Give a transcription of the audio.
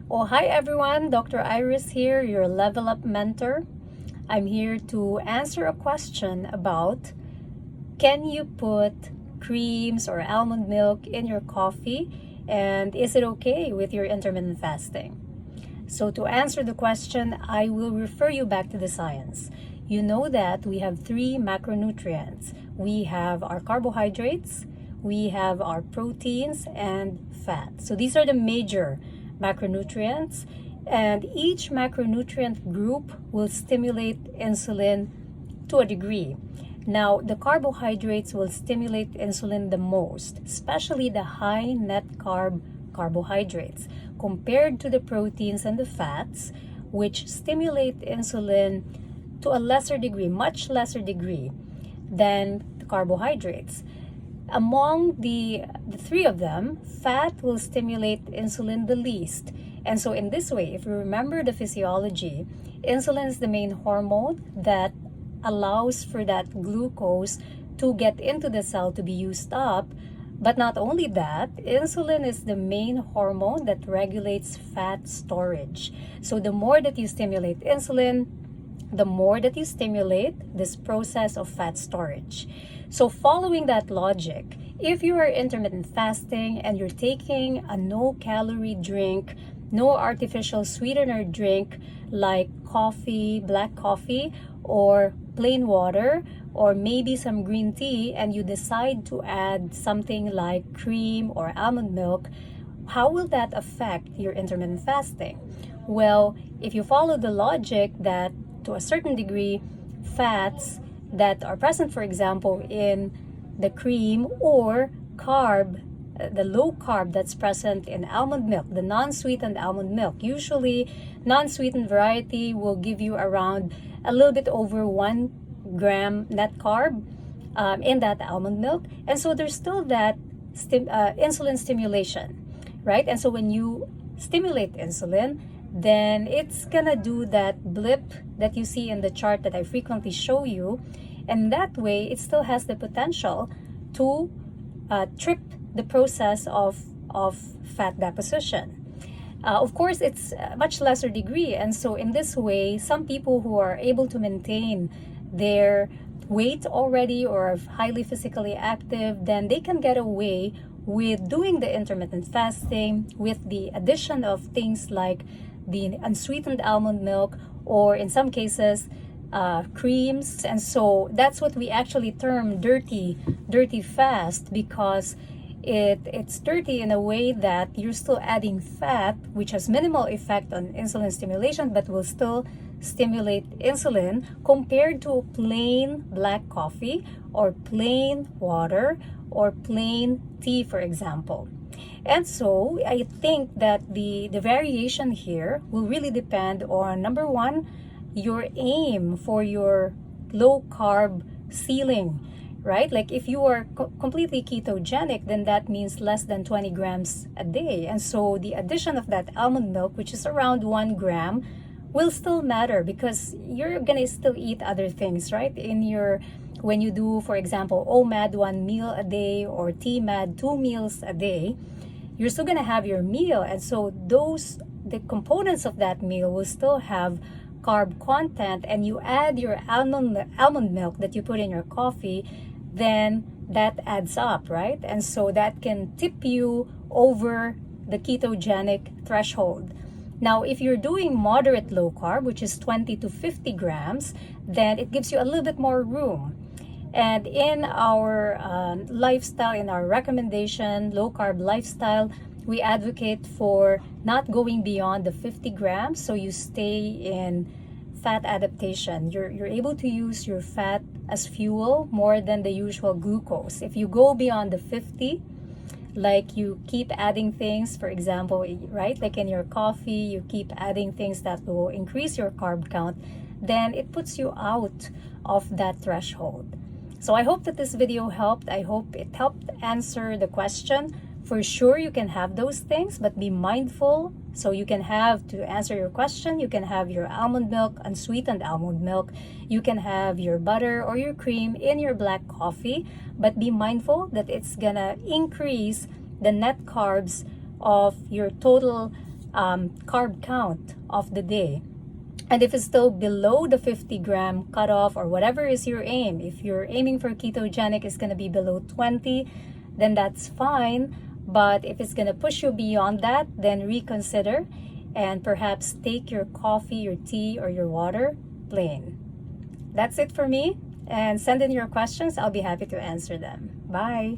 Oh, hi everyone, Dr. Iris here, your Level Up mentor. I'm here to answer a question about, can you put creams or almond milk in your coffee, and is it okay with your intermittent fasting? So to answer the question, I will refer you back to the science. You know that we have three macronutrients. We have our carbohydrates, we have our proteins, and fat. So these are the major macronutrients, and each macronutrient group will stimulate insulin to a degree. Now, the carbohydrates will stimulate insulin the most, especially the high net carb carbohydrates, compared to the proteins and the fats, which stimulate insulin to a lesser degree, much lesser degree than the carbohydrates. Among the three of them, fat will stimulate insulin the least. And so in this way, if you remember the physiology, insulin is the main hormone that allows for that glucose to get into the cell to be used up. But not only that, insulin is the main hormone that regulates fat storage. So the more that you stimulate insulin, the more that you stimulate this process of fat storage. So following that logic, if you are intermittent fasting and you're taking a no-calorie drink, no artificial sweetener drink like coffee, black coffee, or plain water, or maybe some green tea, and you decide to add something like cream or almond milk, how will that affect your intermittent fasting? Well, if you follow the logic that to a certain degree, fats that are present, for example, in the cream, or carb, the low carb that's present in almond milk, the non-sweetened almond milk. Usually, non-sweetened variety will give you around a little bit over 1 gram net carb in that almond milk. And so there's still that insulin stimulation, right? And so when you stimulate insulin, then it's gonna do that blip that you see in the chart that I frequently show you. And that way, it still has the potential to trip the process of fat deposition. Of course, it's a much lesser degree. And so in this way, some people who are able to maintain their weight already or are highly physically active, then they can get away with doing the intermittent fasting with the addition of things like the unsweetened almond milk, or in some cases, creams. And so that's what we actually term dirty fast, because it's dirty in a way that you're still adding fat, which has minimal effect on insulin stimulation, but will still stimulate insulin, compared to plain black coffee or plain water or plain tea, for example. And so I think that the variation here will really depend on, number one, your aim for your low carb ceiling, right? Like if you are completely ketogenic, then that means less than 20 grams a day. And so the addition of that almond milk, which is around 1 gram, will still matter, because you're gonna still eat other things, right? When you do, for example, OMAD 1 meal a day or TMAD 2 meals a day, you're still gonna have your meal. And so the components of that meal will still have carb content, and you add your almond milk that you put in your coffee, then that adds up, right? And so that can tip you over the ketogenic threshold. Now, if you're doing moderate low carb, which is 20 to 50 grams, then it gives you a little bit more room. And in our lifestyle, in our recommendation, low carb lifestyle, we advocate for not going beyond the 50 grams, so you stay in fat adaptation. You're able to use your fat as fuel more than the usual glucose. If you go beyond the 50, like you keep adding things, for example, right, like in your coffee, you keep adding things that will increase your carb count, then it puts you out of that threshold. So I hope that this video helped. I hope it helped answer the question. For sure, you can have those things, but be mindful. So you can have, to answer your question, you can have your almond milk, unsweetened almond milk. You can have your butter or your cream in your black coffee, but be mindful that it's gonna increase the net carbs of your total carb count of the day. And if it's still below the 50-gram cutoff or whatever is your aim, if you're aiming for ketogenic is going to be below 20, then that's fine. But if it's going to push you beyond that, then reconsider and perhaps take your coffee, your tea, or your water plain. That's it for me. And send in your questions. I'll be happy to answer them. Bye.